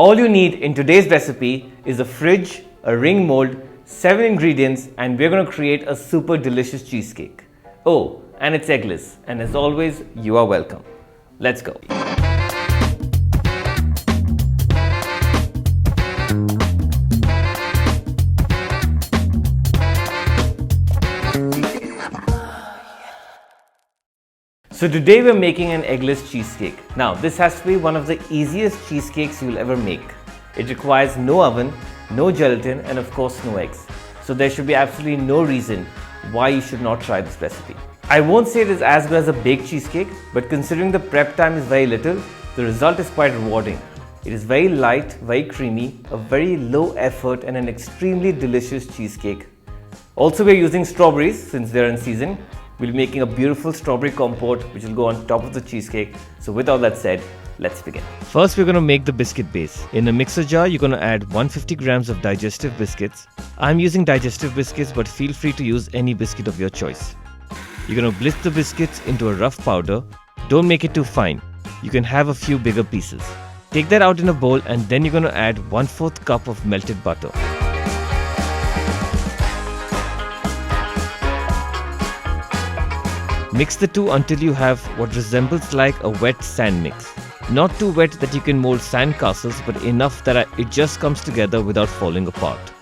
All you need in today's recipe is a fridge, a ring mold, 7 ingredients, and we're going to create a super delicious cheesecake. Oh, and it's eggless, and as always, you are welcome. Let's go. So today we're making an eggless cheesecake. Now this has to be one of the easiest cheesecakes you'll ever make. It requires no oven, no gelatin, and of course no eggs. So there should be absolutely no reason why you should not try this recipe. I won't say it is as good as a baked cheesecake, but considering the prep time is very little, the result is quite rewarding. It is very light, very creamy, a very low effort, and an extremely delicious cheesecake. Also, we're using strawberries since they're in season. We'll be making a beautiful strawberry compote which will go on top of the cheesecake. So with all that said, let's begin. First, we're going to make the biscuit base. In a mixer jar, you're going to add 150 grams of Digestive Biscuits. I'm using Digestive Biscuits, but feel free to use any biscuit of your choice. You're going to blitz the biscuits into a rough powder. Don't make it too fine. You can have a few bigger pieces. Take that out in a bowl, and then you're going to add 1/4 cup of melted butter. Mix the two until you have what resembles like a wet sand mix. Not too wet that you can mold sand castles, but enough that it just comes together without falling apart.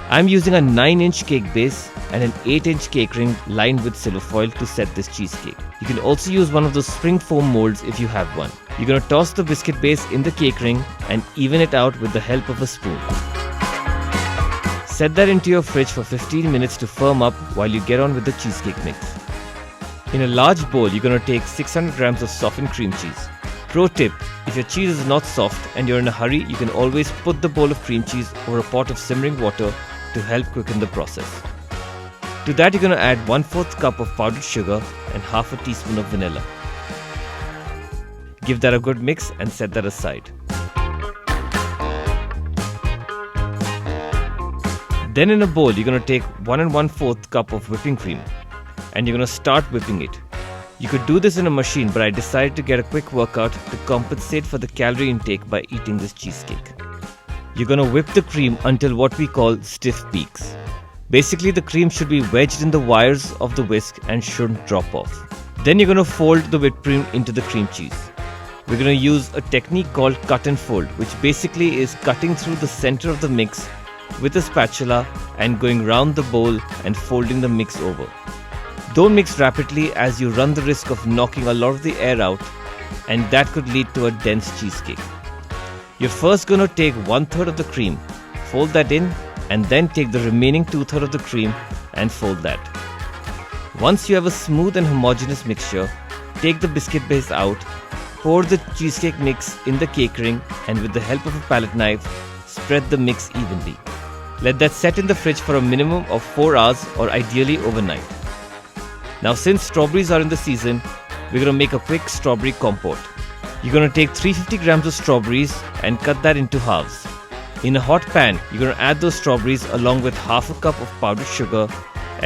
I'm using a 9-inch cake base and an 8-inch cake ring lined with silver foil to set this cheesecake. You can also use one of those spring foam molds if you have one. You're going to toss the biscuit base in the cake ring and even it out with the help of a spoon. Set that into your fridge for 15 minutes to firm up while you get on with the cheesecake mix. In a large bowl, you're going to take 600 grams of softened cream cheese. Pro tip, if your cheese is not soft and you're in a hurry, you can always put the bowl of cream cheese over a pot of simmering water to help quicken the process. To that, you're going to add 1/4 cup of powdered sugar and half a teaspoon of vanilla. Give that a good mix and set that aside. Then in a bowl, you're going to take 1 1/4 cup of whipping cream. And you're going to start whipping it. You could do this in a machine, but I decided to get a quick workout to compensate for the calorie intake by eating this cheesecake. You're going to whip the cream until what we call stiff peaks. Basically, the cream should be wedged in the wires of the whisk and shouldn't drop off. Then you're going to fold the whipped cream into the cream cheese. We're going to use a technique called cut and fold, which basically is cutting through the center of the mix with a spatula and going round the bowl and folding the mix over. Don't mix rapidly as you run the risk of knocking a lot of the air out, and that could lead to a dense cheesecake. You're first going to take 1/3 of the cream, fold that in, and then take the remaining 2/3 of the cream and fold that. Once you have a smooth and homogeneous mixture, take the biscuit base out, pour the cheesecake mix in the cake ring, and with the help of a palette knife, spread the mix evenly. Let that set in the fridge for a minimum of 4 hours or ideally overnight. Now, since strawberries are in the season, we're going to make a quick strawberry compote. You're going to take 350 grams of strawberries and cut that into halves. In a hot pan, you're going to add those strawberries along with half a cup of powdered sugar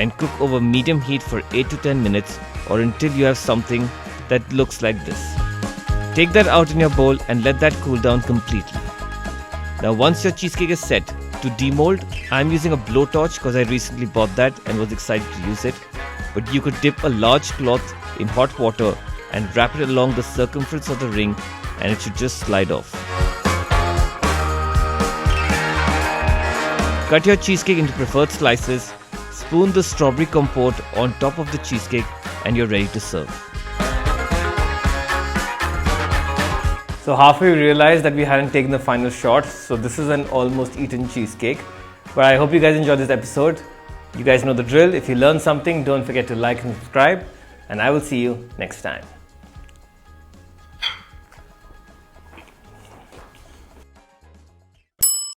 and cook over medium heat for 8 to 10 minutes or until you have something that looks like this. Take that out in your bowl and let that cool down completely. Now, once your cheesecake is set, to demold, I'm using a blowtorch because I recently bought that and was excited to use it. But you could dip a large cloth in hot water and wrap it along the circumference of the ring and it should just slide off. Cut your cheesecake into preferred slices, spoon the strawberry compote on top of the cheesecake and you're ready to serve. So halfway we realized that we hadn't taken the final shot, so this is an almost eaten cheesecake. But I hope you guys enjoyed this episode. You guys know the drill. If you learned something, don't forget to like and subscribe. And I will see you next time.